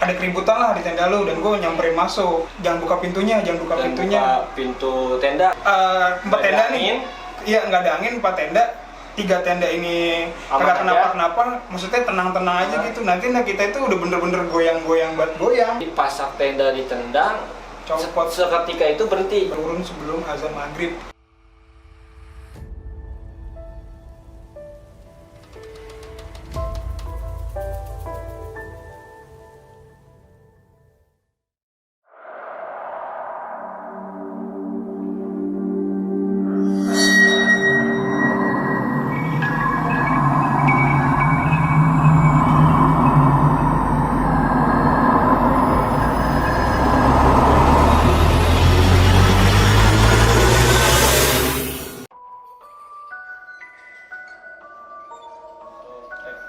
ada keributan lah di tenda lu, dan gue nyamperin masuk, jangan buka pintunya. Buka pintu tenda. Empat tenda nih, iya nggak ada angin, 4 tenda, 3 tenda ini kagak kenapa-kenapa, maksudnya tenang-tenang aja gitu. Nanti kita itu udah bener-bener goyang-goyang banget, goyang. Pasak tenda ditendang, copot seketika itu berhenti. turun sebelum azan maghrib.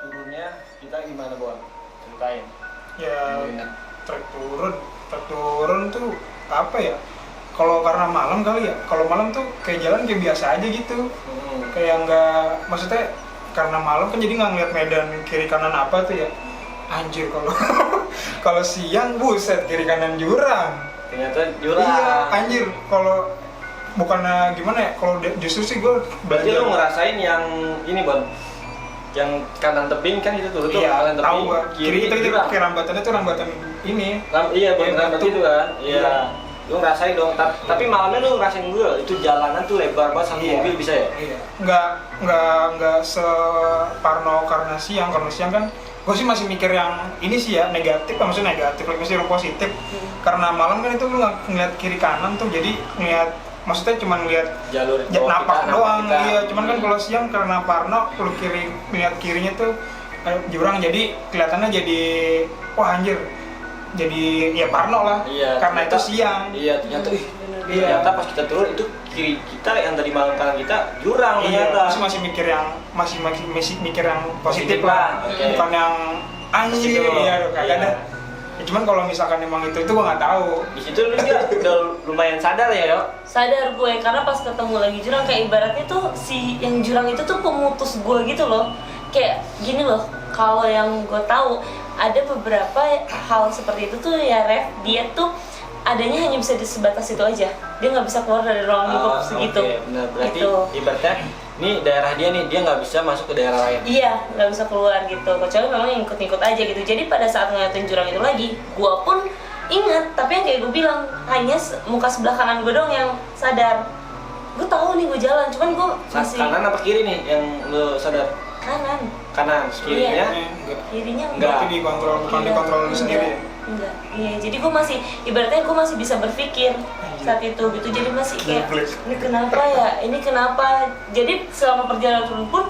Turunnya kita gimana, Bon? Ceritain. Ya trek turun tuh apa ya, kalau karena malam kali ya, kalau malam tuh kayak jalan kayak biasa aja gitu. Kayak nggak, maksudnya karena malam kan jadi nggak ngeliat medan kiri kanan apa tuh ya. Anjir, kalau kalau siang buset, kiri kanan jurang. Ternyata jurang. Iya anjir, kalau bukannya gimana ya, kalau justru sih gue berarti lu ngerasain yang ini, Bon, yang kanan tebing kan itu tuh, iya, kanan tebing, kiri kita kayak rambatannya tuh rambatan ini. Iya, rambat itu kan. Iya. Lu ngerasain dong, tapi malamnya lu ngerasain gue itu jalanan tuh lebar banget, satu mobil bisa ya? Iya. Nggak separno karena siang kan gue sih masih mikir yang ini sih ya, negatif, maksudnya negatif, maksudnya positif. Karena malam kan itu lu nggak ngeliat kiri kanan tuh, jadi ngeliat, maksudnya cuma ngeliat jalur napak doang. kita. Iya, cuman kan kalau siang karena parno, lu ngeliat kirinya tuh jurang, jadi kelihatannya jadi wah anjir, jadi ya parno lah. Iya, karena ternyata, itu siang. Iya, ternyata ternyata pas kita turun itu kiri kita yang dari malam kanan kita jurang. Iya, ternyata. masih mikir yang masih mikir yang positif lah. Okay. Bukan yang anjir ya, kagak ada. Ya, cuman kalau misalkan emang itu gua nggak tahu. Di situ lu juga udah lumayan sadar ya, Yo? Sadar gue, karena pas ketemu lagi jurang, kayak ibaratnya tuh si yang jurang itu tuh pemutus gue gitu loh. Kayak gini loh, kalau yang gue tahu ada beberapa hal seperti itu tuh ya, Ref, dia tuh adanya hanya bisa di sebatas itu aja, dia nggak bisa keluar dari ruang lingkup segitu. Oke, benar. Berarti gitu. ibaratnya ini daerah dia nih, dia nggak bisa masuk ke daerah lain. Iya, nggak bisa keluar gitu, kecuali memang ngikut-ngikut aja gitu. Jadi pada saat ngeliatin jurang itu lagi, gue pun ingat, tapi yang kayak gue bilang, hanya muka sebelah kanan gue dong yang sadar. Gue tahu nih gue jalan, cuman gue masih kanan apa kiri nih yang lu sadar? Kanan, kirinya? Kirinya enggak. Tapi dikontrol, bukan dikontrol lu sendiri. Enggak, iya. Jadi gue masih, ibaratnya gue masih bisa berpikir saat itu gitu. Jadi masih kayak, ini kenapa ya? Ini kenapa? Jadi selama perjalanan turun pun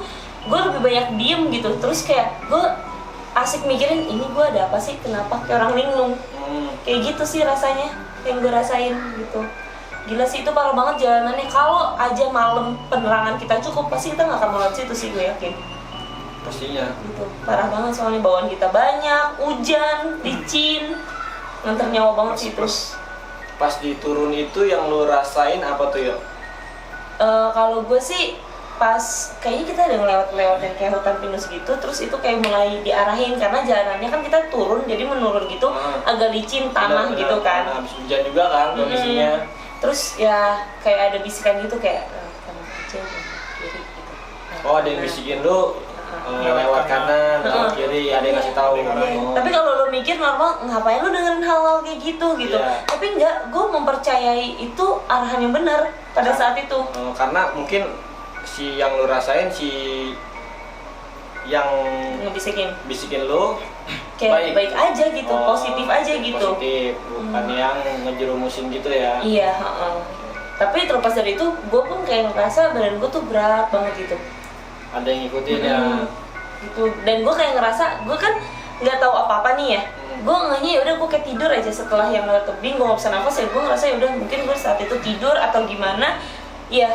gue lebih banyak diem gitu. Terus kayak gue asik mikirin, ini gue ada apa sih? Kenapa kayak orang linglung? Kayak gitu sih rasanya yang gue rasain gitu. Gila sih, itu parah banget jalanannya. Kalau aja malam penerangan kita cukup, pasti kita nggak akan melewati situ sih, gue yakin. Pastinya. Gitu. Parah banget soalnya bawaan kita banyak, hujan, licin, nganter nyawa banget sih itu. Pas diturun itu yang lu rasain apa tuh, ya? Kalau gue sih pas kayaknya kita ada ngelewat-lewatin kayak hutan pinus gitu, terus itu kayak mulai diarahin karena jalanannya kan kita turun jadi menurun gitu, agak licin tanah gitu kan. Habis hujan juga kan kondisinya. Terus ya kayak ada bisikan gitu kayak kanan aja, kiri gitu. Oh, ada yang bisikin lu lewat kanan, lewat kiri, ada yang ngasih tahu. Tapi kalau lo mikir normal, ngapain lo dengerin hal-hal kayak gitu? Yeah. Tapi enggak, gue mempercayai itu arahan yang benar pada saat itu. Karena mungkin si yang lu rasain, si yang bisikin lu kayak baik aja gitu, positif aja gitu. Positif, bukan yang ngejerumusin gitu ya. Iya, tapi terlepas dari itu, gue pun kayak ngerasa badan gue tuh berat banget gitu. Ada yang ngikutin ya. Gitu. Dan gue kayak ngerasa, gue kan nggak tahu apa-apa nih ya. Gue ngehnya udah gue kayak tidur aja setelah yang lewat tebing, gue nggak bisa nafas ya. Gue ngerasa ya udah mungkin gue saat itu tidur atau gimana. Ya,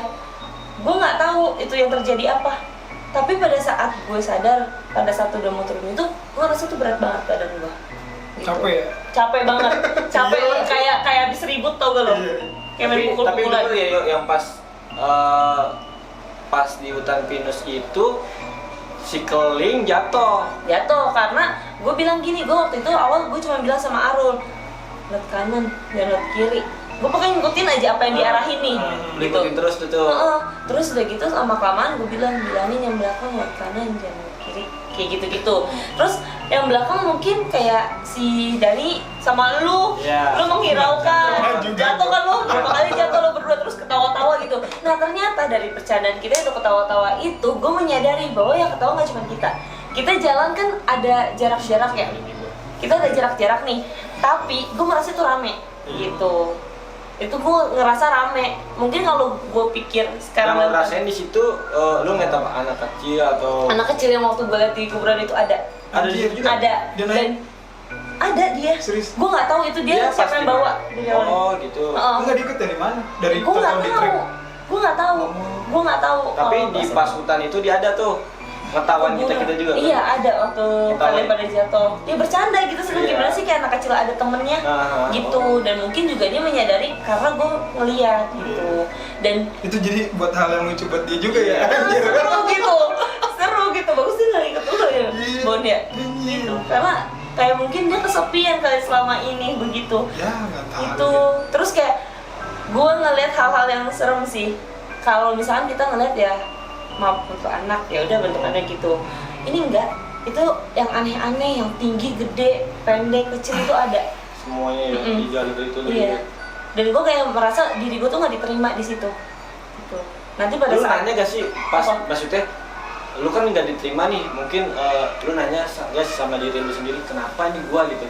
gue nggak tahu itu yang terjadi apa. Tapi pada saat gue sadar, pada saat udah mau turun itu, gue ngerasa tuh berat banget badan gue. Gitu. Capek ya? Capek banget. Capek kayak habis ribut tau gak lo? Kayak main pukul-pukulan. Tapi bener ya, yang pas di hutan pinus itu Cycling jatuh karena gue bilang gini, gue waktu itu awal gue cuma bilang sama Arul lihat kanan dan lihat kiri, gue pokoknya ngikutin aja apa yang diarahin nih gitu. Ikutin terus tuh. Terus udah gitu sama kelamaan gue bilangin yang belakang lihat kanan jangan lihat kiri kayak gitu. Terus yang belakang mungkin kayak si Dani sama lu menghiraukan jatuh kan, lu berapa kali jatuh lo berdua terus ketawa-tawa gitu. Nah ternyata dari bercandaan kita itu ketawa-tawa itu gue menyadari bahwa yang ketawa nggak cuma kita jalan kan ada jarak-jarak ya, kita ada jarak-jarak nih, tapi gue merasa itu rame gitu. Itu gue ngerasa rame. Mungkin kalau gue pikir sekarang yang ngerasain di situ lu ngeliat apa, anak kecil atau anak kecil yang waktu gue liat di kuburan itu ada di situ juga? Ada. Dan ada dia. Serius? Gue nggak tahu itu dia siapa yang bawa. Oh gitu. Nggak diikut dari mana? Dari gue nggak di tahu. trek. Gue nggak tahu. Tapi di pas hutan itu dia ada tuh ngetahuan kita juga. Iya ada waktu kalian pada jatuh. Dia bercanda gitu Iya. gimana sih kayak anak kecil ada temennya gitu. Dan mungkin juga dia menyadari karena gue ngeliat gitu. Dan Itu jadi buat hal yang lucu buat dia juga ya. seru gitu. Bagus sih nggak ikut dulu ya, Bon ya. Gitu. Karena kayak mungkin dia kesepian kali selama ini begitu. Ya nggak tahu. Itu terus kayak gue ngeliat hal-hal yang serem sih. Kalau misalkan kita ngeliat ya maaf untuk anak ya udah bentukannya gitu. Ini enggak, itu yang aneh-aneh, yang tinggi, gede, pendek, kecil itu ada. Semuanya ya di jalur itu Iya. Dan gue kayak merasa diri gue tuh nggak diterima di situ. Gitu. Nanti pada Lu saat nanya gak sih pas Apa? maksudnya lu kan nggak diterima nih, mungkin lu nanya gak sih sama diri lu sendiri kenapa nih gua gitu?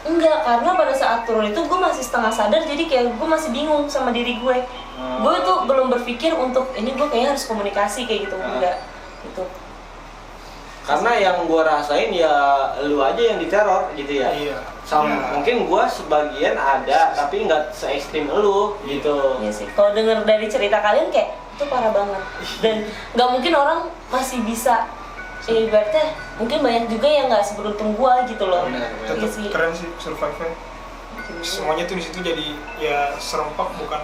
enggak, karena pada saat turun itu gue masih setengah sadar, jadi kayak gue masih bingung sama diri gue. Gue tuh belum berpikir untuk ini gue kayaknya harus komunikasi kayak gitu, enggak gitu. Karena yang gua rasain ya lu aja yang diteror gitu ya. Iya. Mungkin gua sebagian ada tapi nggak se ekstrim lu gitu. Iya sih, kalau denger dari cerita kalian kayak itu parah banget. Dan nggak mungkin orang masih bisa, ibaratnya mungkin banyak juga yang nggak seberuntung gua gitu loh. Benar. Iya Tetap sih. keren sih survive-nya. Semuanya tuh di situ jadi ya serempak, bukan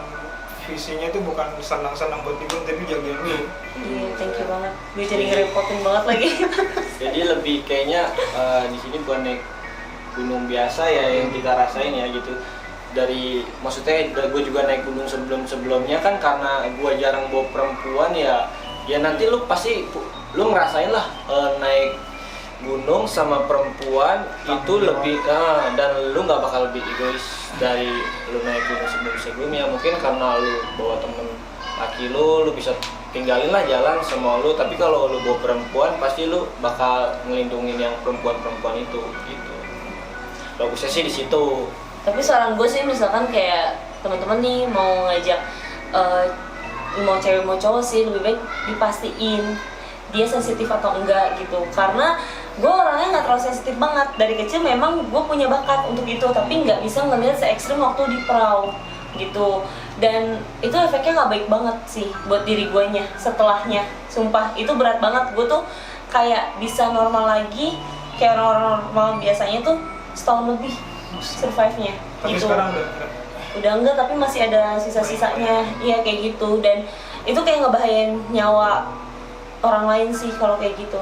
visinya tuh bukan senang-senang buat tidur tapi jagain lu. Iya, thank you banget. Gue jadi ngerepotin banget lagi. Jadi lebih kayaknya di sini bukan naik gunung biasa ya yang kita rasain ya gitu. Dari maksudnya gue juga naik gunung sebelumnya kan karena gue jarang bawa perempuan ya nanti lu pasti lu ngerasain lah naik gunung sama perempuan itu lebih dan lu nggak bakal lebih egois dari lu naik gunung sebelumnya. Mungkin karena lu bawa temen laki lu bisa tinggalin lah jalan sama lu, tapi kalau lu bawa perempuan pasti lu bakal ngelindungin yang perempuan itu gitu. Bagusnya sih di situ. Tapi saran gue sih misalkan kayak teman-teman nih mau ngajak mau cewek mau cowok sih lebih baik dipastiin dia sensitif atau enggak gitu. Karena gue orangnya nggak terlalu sensitif banget, dari kecil memang gue punya bakat untuk itu, tapi nggak bisa ngelihat se ekstrim waktu di perahu gitu. Dan itu efeknya nggak baik banget sih buat diri guanya setelahnya, sumpah itu berat banget. Gue tuh kayak bisa normal lagi kayak orang normal biasanya tuh setahun lebih survive-nya. Tapi gitu. sekarang Udah enggak, tapi masih ada sisa-sisanya. Iya kayak gitu, dan itu kayak ngebahayain nyawa orang lain sih kalau kayak gitu.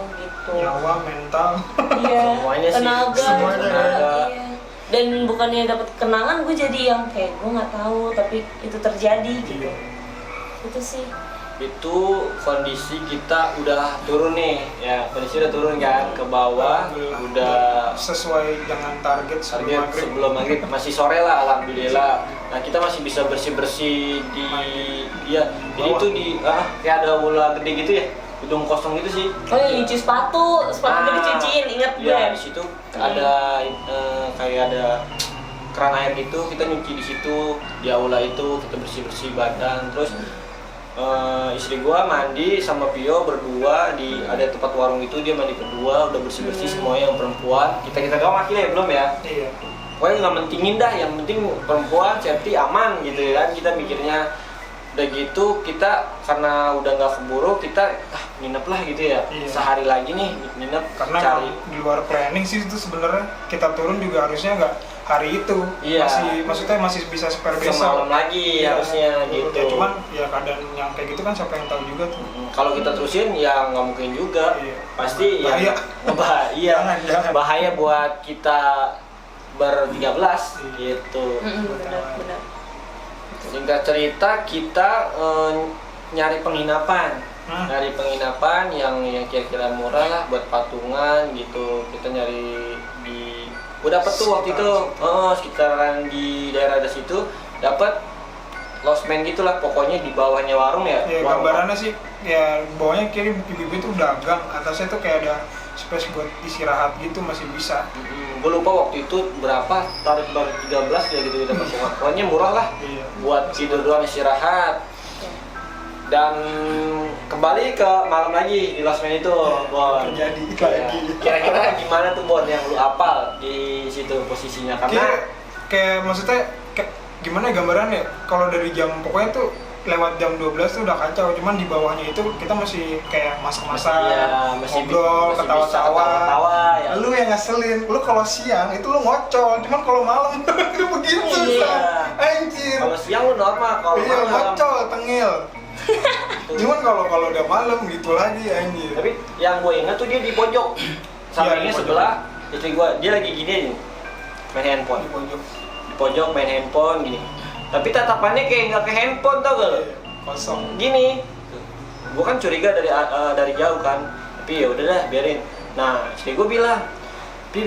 nyawa, mental. Iya, Semuanya sih. tenaga Semuanya juga, ada. iya. Dan bukannya dapat kenangan, gue jadi yang kayak gue nggak tahu tapi itu terjadi gitu. Itu sih. Itu kondisi kita udah turun nih ya, kondisi udah turun kan ke bawah, udah sesuai dengan target sebelum maghrib, masih sore lah alhamdulillah. Nah kita masih bisa bersih di ya jadi itu di kayak ada bola gede gitu ya, gedung kosong gitu sih. Oh ya, nyuci sepatu gue dicuciin, inget gue. Ya di situ ada kayak ada keran air gitu, kita nyuci di situ di aula itu, kita bersih badan. Terus istri gua mandi sama Pio berdua di ada tempat warung itu, dia mandi berdua, udah bersih semuanya yang perempuan. Kita doang akhirnya belum ya. Iya. Pokoknya nggak mentingin dah, yang penting perempuan safety aman gitu kan, kita mikirnya. Udah gitu kita karena udah nggak keburu, kita nginep lah gitu ya. Iya. Sehari lagi nih nginep, Karena cari di luar planning sih itu sebenarnya. Kita turun juga harusnya hari itu. Iya. Maksudnya masih bisa spare besok. Semalam lagi harusnya gitu. Ya, cuman ya keadaan yang kayak gitu kan siapa yang tahu juga tuh. Kalau kita terusin ya nggak mungkin juga. Iya. Pasti Bahaya. ya bahaya. Jangan. Bahaya buat kita ber-13 gitu. Benar. Singkat cerita kita nyari penginapan. Nyari penginapan yang kira-kira murah lah buat patungan gitu. Kita nyari di udah dapet tuh waktu itu sekitaran di daerah ada situ dapat losmen gitulah, pokoknya di bawahnya warung ya. Ya gambarannya sih ya bawahnya kiri ibu-ibu itu dagang, atasnya tuh kayak ada space buat istirahat gitu, masih bisa. Gue lupa waktu itu berapa, tarif baru 13 ya gitu dapat pokoknya murah lah. Iya. Buat tidur doang, istirahat. Dan kembali ke malam lagi di losmen itu, Bon. Terjadi Ya. lagi. Kira-kira gimana tuh Bon yang lu apal di situ posisinya? Karena kayak maksudnya gimana ya gambarannya? Kalau dari jam pokoknya tuh lewat jam 12 tuh udah kacau, cuman di bawahnya itu kita masih kayak masak-masak, masih ngobrol, bisa ketawa-tawa. Ya. Lu yang ngeselin, lu kalau siang itu lu ngocol, cuman kalau malam lu begitu, Iya. anjir. Kalau siang lu normal, kalau Iya, malam ngocol, tengil. Cuman kalau udah malam gitu lagi anjir. Tapi yang gue ingat tuh dia di pojok, sampingnya di pojok. sebelah istri gue, dia lagi gini nih, main handphone. Di pojok. Di pojok main handphone gini. Tapi tatapannya kayak nggak ke handphone, tau gak lo? Kosong. Gini, gue kan curiga dari jauh kan, tapi ya udahlah biarin. Nah, istri gue bilang, Bi,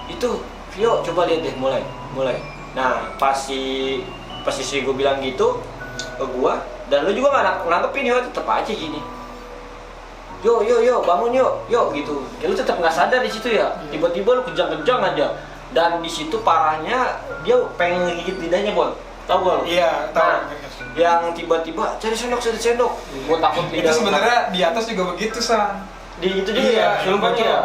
itu Vio coba lihat deh, mulai. Nah, pas istri gue bilang gitu ke gue, dan lu juga nggak nanggepin ya, tetep aja gini. Yo, bangun yuk gitu. Ya lu tetap nggak sadar di situ ya. Tiba-tiba lu kejang-kejang aja. Dan di situ parahnya dia pengen ngegigit lidahnya, Bon. Tahu gak lu? Iya, tahu. Nah, yang tiba-tiba cari sendok. Gua takut Itu lidah. sebenarnya di atas juga begitu, San. di itu juga Iya, ya, sulbannya ya.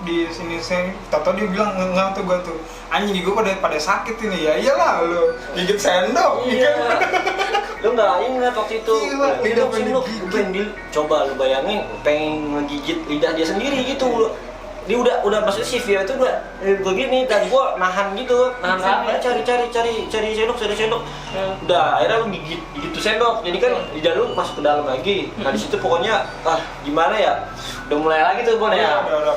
di sini saya tato dia bilang enggak tuh gua tuh. Anjing gua pada sakit ini ya. Iyalah lu gigit sendok. Iya. Lu nggak ingat waktu itu? Gila, lidah Sendok, pengen coba lu bayangin pengen ngegigit lidah dia sendiri gitu. Dia udah maksudnya si Vio itu udah begini dan gua nahan rame cari sendok. Udah akhirnya lu gigit tuh sendok. Jadi kan lidah lu masuk ke dalam lagi. Nah di situ pokoknya gimana ya? Udah mulai lagi tuh Bon ya. Udah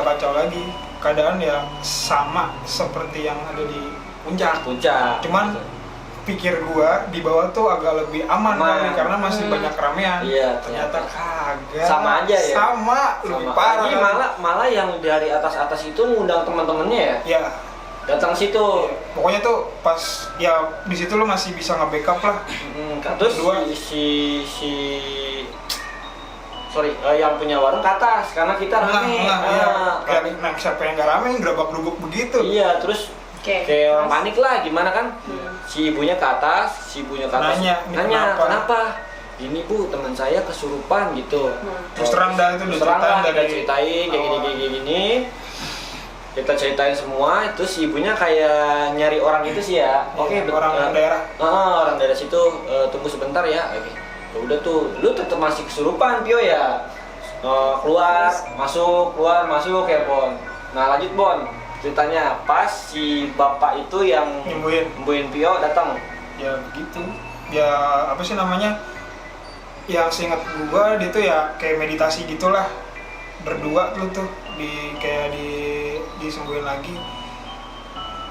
kacau lagi. Keadaan ya sama seperti yang ada di puncak. Cuman pikir gua di bawah tuh agak lebih aman kali karena masih banyak keramaian. Iya, ternyata kagak. Sama aja ya. Lebih parah. Jadi malah yang dari atas itu ngundang teman-temannya ya. Ya. Datang situ. Ya. Pokoknya tuh pas ya di situ lu masih bisa nge-backup lah. Terus Kedua, yang punya warung ke atas karena kita rame. Nah, siapa yang gak rame gerabak-gerubuk begitu. Iya, terus kayak orang panik lah gimana kan. Si ibunya ke atas Nanya kenapa? Ini Bu, teman saya kesurupan gitu. Terus terang dah itu ceritain kayak gini. Kita ceritain semua, itu si ibunya kayak nyari orang itu sih ya. Oke, orang daerah. Orang daerah situ, tunggu sebentar ya. Oke. Ya udah tuh, lu tetap masih kesurupan Pio ya. Keluar, masuk ya Bon. Nah lanjut Bon, ceritanya pas si bapak itu yang nyembuhin Pio datang. Ya begitu. Ya apa sih namanya? Yang seingat gua dia tuh ya kayak meditasi gitulah. Berdua tuh disembuhin lagi.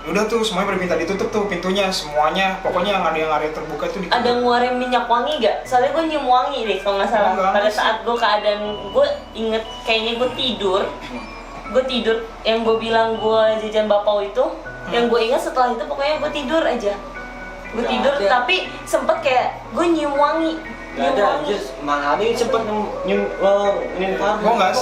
Udah tuh semuanya minta ditutup tuh pintunya semuanya. Pokoknya yang area terbuka tuh ditutup. Ada ngeluarin minyak wangi gak? Soalnya gue nyium wangi deh kalau nggak salah. Pada saat gue keadaan gue inget kayaknya gue tidur yang gue bilang gue jajan bapau itu. Yang gue ingat setelah itu pokoknya gue tidur aja. Gue tidur tapi sempet kayak gue nyium wangi. Gak ada, mana ada yang sempet nyium parfum. Gue nggak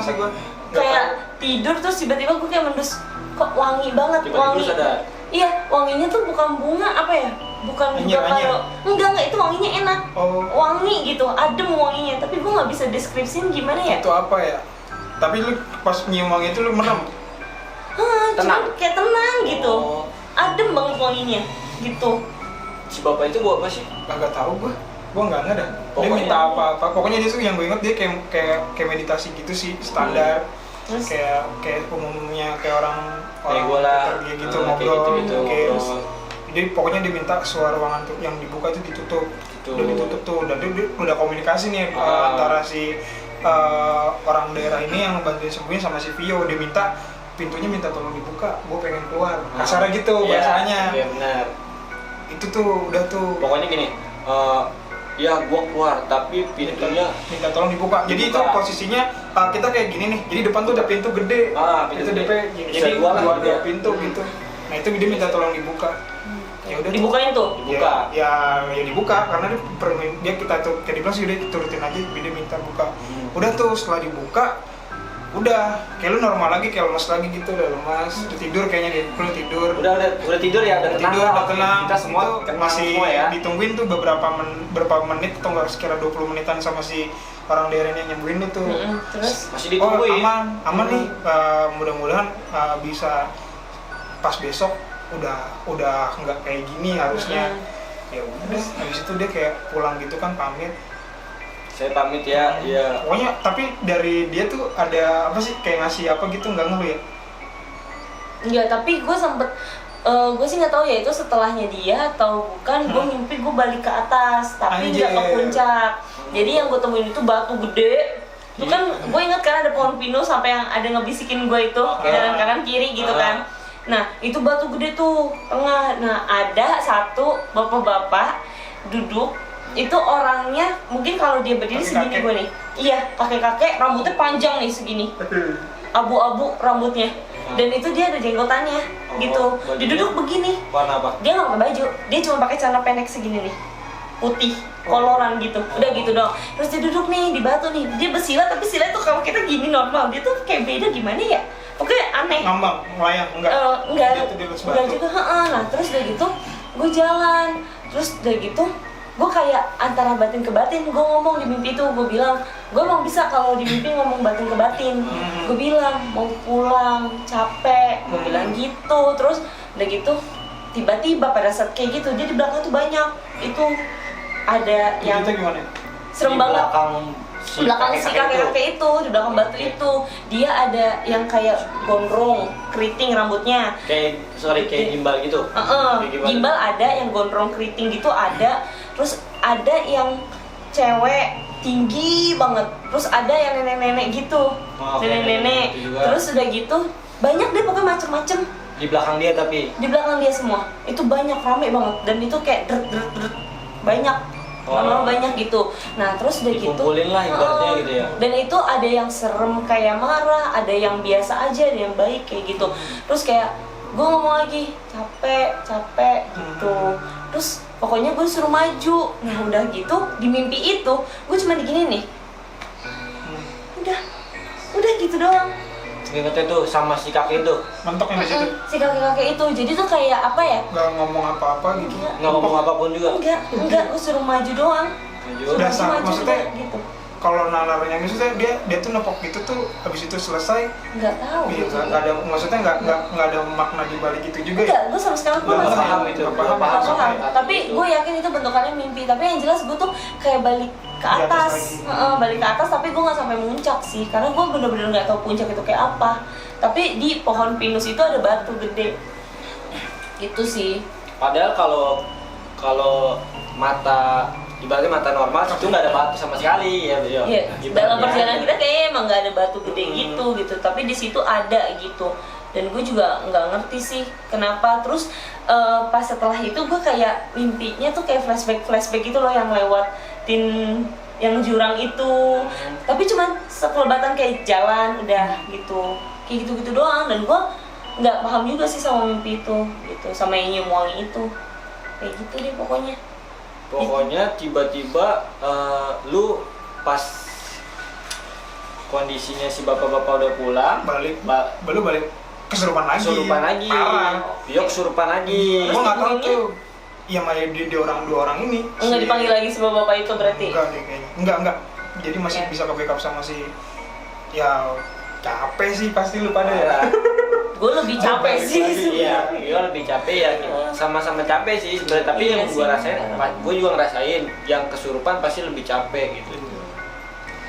sih gue. Kayak tidur terus tiba-tiba gue kayak mendus, kok wangi banget. Tiba-tiba sadar. Iya, wanginya tuh bukan bunga apa ya? Bukan juga kalau enggak itu wanginya enak. Wangi gitu, adem wanginya. Tapi gue nggak bisa deskripsiin gimana ya. Itu apa ya? Tapi lu pas nyium wangi itu lu merem. Cuman kayak tenang gitu. Adem banget wanginya gitu. Si bapak itu bawa apa sih? Gak tahu gue nggak dah. Dia minta apa-apa. Pokoknya dia tuh yang gue inget dia kayak meditasi gitu sih standar. Kayak umumnya kayak orang gue lah kayak gitu kayak ngobrol gitu-gitu, kayak ngobrol. jadi pokoknya diminta semua ruangan tuh yang dibuka itu ditutup Gitu. udah ditutup tuh dan dia udah komunikasi nih antara si orang daerah ini yang bantuin sembuhin sama si Vio, dia minta pintunya minta tolong dibuka, gue pengen keluar kasarnya gitu Iya, bahasanya. iya benar. Itu tuh udah tuh Pokoknya gini, ya gua keluar tapi pintunya minta tolong dibuka. Jadi itu Dibuka. posisinya kita kayak gini nih. Jadi depan tuh ada pintu gede. pintu itu gede. DP. Bisa Jadi dua lah, dua gitu ya. pintu gitu. Nah itu dia minta tolong dibuka. Ya udah. Dibukain tuh. Dibuka. Ya dibuka karena dia kita tuh kayak dibilang sih udah turutin aja. Dia minta buka. Udah tuh setelah dibuka, udah kayak lu normal lagi, kayak lemas lagi gitu, udah lemas, udah tidur kayaknya dia, lu tidur. Udah tidur ya, udah tenang. Tidur, lah. udah tenang. Kita semua Itu tenang masih semua ya. ditungguin tuh berapa menit atau enggak sekira 20 menitan sama si orang daerah yang nyembuhin lu tuh. Terus Masih Oh ditungguin. aman nih, mudah-mudahan bisa pas besok udah nggak kayak gini harusnya. Ya udah, habis itu dia kayak pulang gitu kan, pamit. Saya pamit ya, ya. Pokoknya tapi dari dia tuh ada apa sih kayak ngasih apa gitu, nggak ngeluh ya? enggak, tapi gue sempet gue sih nggak tahu ya itu setelahnya dia atau bukan. Gue mimpi gue balik ke atas tapi nggak ke Anjir. puncak. Jadi yang gue temuin itu batu gede. Itu kan gue inget kan ada pohon pinus sampai yang ada ngebisikin gue itu kanan kiri gitu kan. Nah itu batu gede tuh tengah. Nah ada satu bapak-bapak duduk, itu orangnya mungkin kalau dia berdiri segini gue nih. Iya, kakek-kakek rambutnya panjang nih segini, abu-abu rambutnya. Dan itu dia ada jenggotannya gitu. Dia duduk begini. Warna apa? Dia nggak pakai baju, dia cuma pakai celana pendek segini nih, putih, koloran gitu. Udah gitu dong. Terus dia duduk nih di batu nih. Dia bersila tapi sila tuh kalau kita gini normal, dia tuh kayak beda gimana ya? Oke aneh. Ngambang, melayang, enggak? Enggak, Dia tuh di atas enggak batu. juga. Nah terus udah gitu, gue jalan. Terus udah gitu, gue kayak antara batin ke batin. Gue ngomong di mimpi itu, gue bilang, gue emang bisa kalau di mimpi ngomong batin ke batin. Gue bilang mau pulang, capek. Gue bilang gitu. Terus udah gitu, tiba-tiba pada saat kayak gitu, dia di belakang tuh banyak. Itu ada yang Itu gimana? serem Di banget. belakang Si kakek-kakek itu, di belakang batu itu, dia ada yang kayak gondrong, keriting rambutnya. Kayak gimbal gitu. Kayak Gimbal ada, yang gondrong keriting gitu ada. Terus ada yang cewek tinggi banget. Terus ada yang nenek-nenek gitu, nenek-nenek. Itu juga. Terus udah gitu banyak deh pokoknya macem-macem Di belakang dia tapi. di belakang dia semua. Itu banyak, rame banget dan itu kayak dret banyak. Lama-lama banyak gitu. Nah terus udah gitu Dikumpulin lah ibaratnya gitu ya. dan itu ada yang serem kayak marah, ada yang biasa aja, ada yang baik kayak gitu. Terus kayak gue ngomong lagi capek gitu. Terus pokoknya gue suruh maju. Nah udah gitu di mimpi itu gue cuma digini nih. Udah gitu doang. Ingetnya tuh sama si kakek itu. Mentok yang di situ. Si kakek-kakek itu jadi tuh kayak apa ya? Nggak ngomong apa-apa gitu. Nggak ngomong apapun juga. Enggak, gue suruh maju doang. Lanjut. Dasar, Maju maksudnya- gitu. Kalau nalarnya maksudnya dia tuh nepok gitu tuh, habis itu selesai. Nggak tahu Iya, gitu. nggak ada, maksudnya nggak ada makna di balik itu juga ya. Enggak, gue sama sekali gue Nggak masih paham itu, nggak nggak paham, paham. nggak paham. Sampai Tapi itu. gue yakin itu bentukannya mimpi. Tapi yang jelas gue tuh kayak balik ke Di atas atas, lagi. balik ke atas. Tapi gue nggak sampai muncak sih, karena gue bener-bener nggak tahu puncak itu kayak apa. Tapi di pohon pinus itu ada batu gede, gitu sih. Padahal kalau mata ibaratnya mata normal itu nggak ada batu sama sekali ya. Iya, Ibaratnya dalam perjalanan aja. kita kayaknya emang nggak ada batu gede gitu. Tapi di situ ada gitu. Dan gue juga nggak ngerti sih kenapa. Terus pas setelah itu gue kayak mimpinya tuh kayak flashback gitu loh yang lewatin yang jurang itu. Tapi cuman sekelebatan kayak jalan udah gitu. Kayak gitu-gitu doang. Dan gue nggak paham juga sih sama mimpi itu gitu, sama yang nyium wangi itu. Kayak gitu deh pokoknya. Pokoknya tiba-tiba lu pas kondisinya si bapak-bapak udah pulang, Balik kesurupan lagi. kesurupan lagi. Parah. Dia kesurupan lagi. Gua nggak tahu dipanggilnya? tuh. Iya, malah dua orang ini. Enggak dipanggil lagi si bapak itu berarti. Enggak deh kayaknya. Enggak. Jadi masih Ya. bisa ke backup sama si ya capek sih pasti lu pada ya. Gue lebih capek sih. Iya, dia lebih capek ya. Sama-sama capek sih sebenarnya. Tapi Iya yang sih. gua rasain, gua juga ngerasain yang kesurupan pasti lebih capek gitu.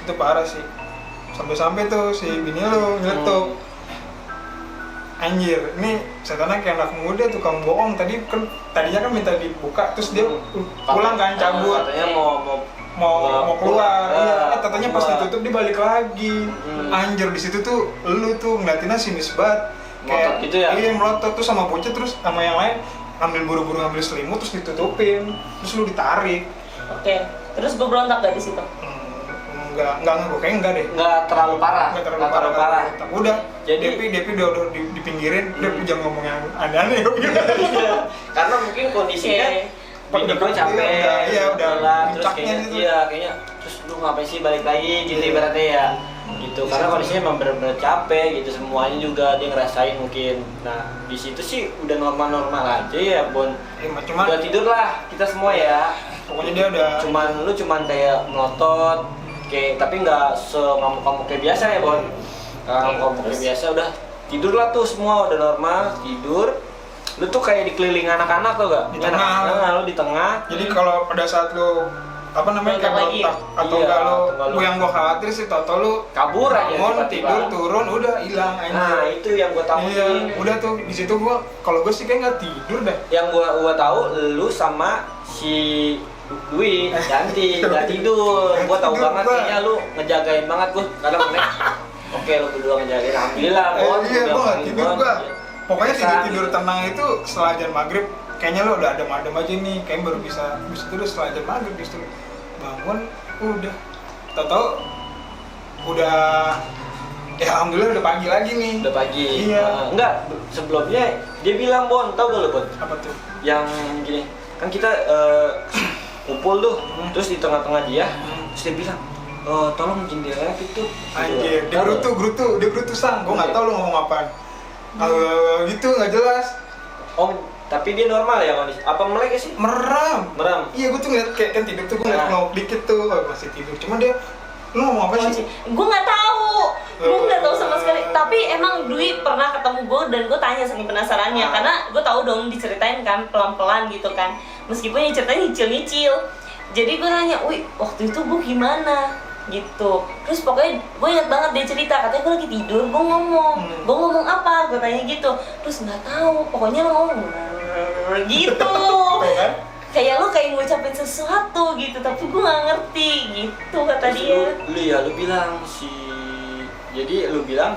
Itu parah sih. Sampai-sampai tuh si bini lu nyeletuk. anjir, ini setannya kayak anak muda tukang bohong. Tadinya kan minta dibuka, terus dia pulang kan cabut. Katanya mau keluar. Iya, katanya pas keluar. ditutup dia balik lagi. Anjir, di situ tuh lu tuh ngeliatinnya sinis banget. Melotot gitu ya? Iya, melotot tuh sama bocah, terus sama yang lain ambil buru-buru ngambil selimut terus ditutupin. Terus lu ditarik. Oke. Terus gue berontak gak di situ? Enggak, gue kayaknya enggak deh. Nggak terlalu parah. Nggak terlalu parah. Udah, Jadi- Depi udah dipinggirin, udah jangan ngomong yang aneh-aneh. Iya. Karena mungkin kondisinya bini gue capek, Iya, udah lelah, terus puncaknya kayaknya gitu. kayaknya terus lu ngapain sih balik lagi gitu ibaratnya ya. Gitu. Karena kondisinya emang bener-bener capek gitu, semuanya juga dia ngerasain mungkin. Nah, di situ sih udah normal-normal aja ya, Bon. Cuma Udah tidur lah kita semua ya. pokoknya dia udah Lu cuman kayak melotot kayak, tapi nggak ngamuk-ngamuk kayak biasa ya, Bon. Ngamuk kayak biasa, udah tidur lah tuh semua, udah normal tidur. Lu tuh kayak dikelilingi anak-anak tuh gak? Di tengah. Lu di tengah. jadi kalau pada saat lu apa namanya kayak Berontak lagi. berontak atau Iya, enggak atau enggak lu lu- yang gua khawatir sih tau lu Kabur aja bangun tiba-tiba. tidur turun udah hilang Nah, itu yang gua takutin. iya udah tuh di situ gua kalau gua sih kayak nggak tidur dah. Yang gua tahu lu sama si Dwi ganti nggak tidur. Gua tahu Tidur banget gua. kayaknya lu ngejagain banget gua. Kadang oke lu berdua ngejagain, alhamdulillah, Bon. Iya, Udah gua nggak paling tidur Bon. gua. Pokoknya Biasa, tidur gitu. tenang itu setelah azan maghrib. Kayaknya lo udah adem-adem aja nih, kayak baru bisa tidur setelah azan maghrib justru. Bangun, udah. Tahu-tahu udah, ya alhamdulillah udah pagi lagi nih. Udah pagi. Iya. Enggak, sebelumnya dia bilang, Bon, tau gak lu, Bon? Apa tuh? Yang gini, kan kita kumpul tuh, terus di tengah-tengah dia, terus dia bilang, tolong jendela itu. Anjir, dia Tahu gerutu sang. Gua nggak Iya. tahu lo ngomong apaan. Gitu nggak jelas. nggak? Oh, tapi dia normal ya kondisi. Apa melek sih? Meram. Meram. Iya, gue tuh ngeliat kayak kan tidur tuh gue ngeliat Nah. ngelawak dikit tuh, masih tidur. Cuman dia, lu ngomong apa sih? Gue nggak tahu, gue nggak tahu sama sekali. Tapi emang Dwi pernah ketemu gue dan gue tanya saking penasarannya, karena gue tahu dong diceritain kan pelan-pelan gitu kan. Meskipun yang ceritanya nyicil-nyicil. Jadi gue nanya, wih waktu itu gue gimana? Gitu. Terus pokoknya gue ingat banget dia cerita, katanya gue lagi tidur, gue ngomong apa? Gue tanya gitu. Terus nggak tahu, pokoknya lo ngomong gitu. Kan? Kayak lo kayak ngucapin sesuatu gitu, tapi gue nggak ngerti gitu kata Terus dia. lu bilang jadi lu bilang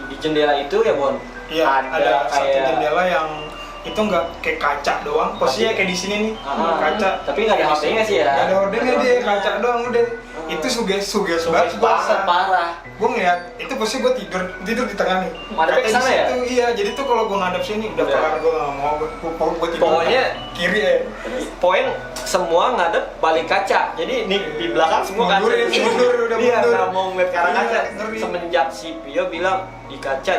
di jendela itu ya, Bon. Iya, ada satu kayak jendela yang itu nggak kayak kaca doang, posisinya kayak di sini nih, kaca. Tapi nggak ada hordengnya sih ya. Nggak ada hordengnya dia, kaca doang udah. Itu suges banget gua. parah. Gue ngeliat, itu posisi gue tidur di tengah nih. Madepnya Kaca ke sana di ya? situ, iya. Jadi tuh kalau gue ngadep sini udah Udah. kelar, gue nggak mau. Gue tidur Pokoknya kiri ya. Poin semua ngadep balik kaca. Jadi nih di belakang semua kaca. Mundur, udah Iya, mundur. nggak mau ngeliat ke arah Iya, kaca. ngeri. Semenjak si Pio bilang di kaca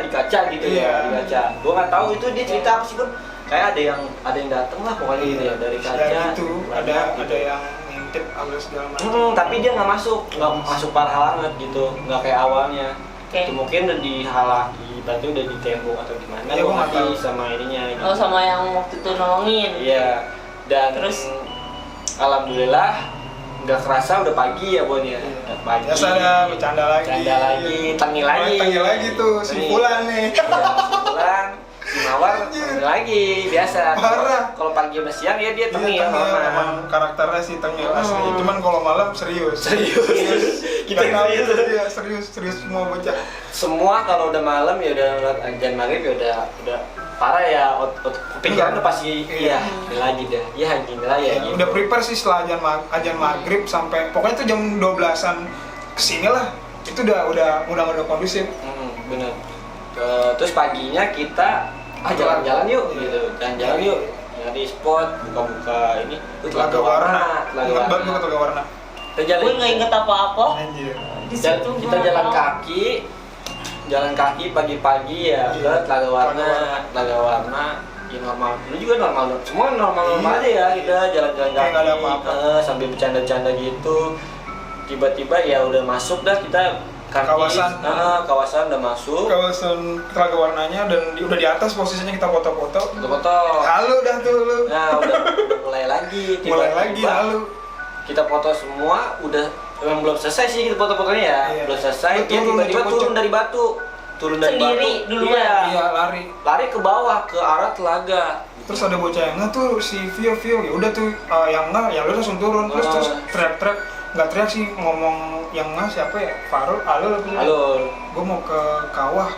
gitu Iya. ya, di kaca. Gua nggak tahu itu dia cerita apa sih, Bun. Kayak ada yang dateng lah pokoknya gitu ya dari kaca. Ya gitu, ada gitu. yang ngintip agak segala macam. Tapi dia nggak masuk parah banget gitu, nggak kayak awalnya. Oke. Itu mungkin udah dihalangi, berarti udah ditembok atau gimana? Iya, gua nggak mati tahu. sama ininya. Gitu. Oh sama yang waktu itu nolongin. Iya. Dan Terus? alhamdulillah nggak kerasa udah pagi ya, Bon ya. Iya. Udah pagi. Biasa ada bercanda lagi. Tengil lagi. Tengil lagi tuh, si Fulan nih. Iya, si Fulan, si Mawar tengil lagi biasa. Parah. Kalau pagi sama siang ya dia Iya, tengil. tengil, normal. emang karakternya sih tengil asli. Cuman kalau malam serius. Kita Nggak tahu, serius. iya, serius semua bocah. Semua kalau udah malam ya udah lewat azan maghrib ya udah parah ya, pikiran udah pasti Iya. ini lagi dah. Ya gini lah ya. Gitu. Udah prepare sih setelah azan maghrib sampai pokoknya tuh jam 12-an kesini lah. Itu udah kondusif. Bener. Terus paginya kita jalan-jalan yuk gitu, jalan-jalan yuk nyari spot, buka-buka ini. Telaga Warna. Telaga Ingat banget Warna. gue ke Telaga Warna. Kita jalan. Gue nggak inget apa-apa. Anjir. Di Dan situ kita gua jalan nggak tahu. kaki pagi-pagi ya ke Iya. Telaga Warna. Telaga Warna. Telaga Warna ya normal. Lu juga normal. Semua normal Iya. aja ya kita jalan-jalan Kayak kaki. nggak ada apa-apa. Sambil bercanda-canda gitu. Tiba-tiba ya udah masuk dah kita kaki. Kawasan udah masuk. Kawasan Telaga Warnanya dan udah di atas posisinya kita foto-foto. Foto-foto. Halo dah tuh lu. Nah udah mulai lagi. Mulai lagi Tiba-tiba halo. kita foto semua udah belum selesai sih kita foto-fotonya ya. Iya. Belum selesai Lu dia turun, tiba-tiba ucuk-ucuk. turun dari batu. turun dari Sendiri, batu duluan. Iya, lari. lari ke bawah ke arah telaga. Terus ada bocah yang nggak tuh si Vio ya udah tuh yang nggak ya lu langsung turun terus teriak nggak teriak sih ngomong yang nggak siapa ya Farul Alul Halo. gue mau ke kawah.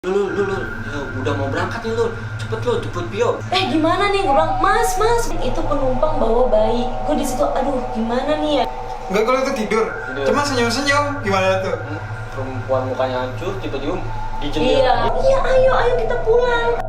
Lu, ya, udah mau berangkat nih lu, cepet Bio. Gimana nih? Gue bilang, mas, itu penumpang bawa bayi. Gue di situ, aduh, gimana nih ya? Nggak, kalau itu tidur. Cuma senyum gimana tuh? Perempuan mukanya hancur, tiba-tiba di Iya, jendela. ayo kita pulang.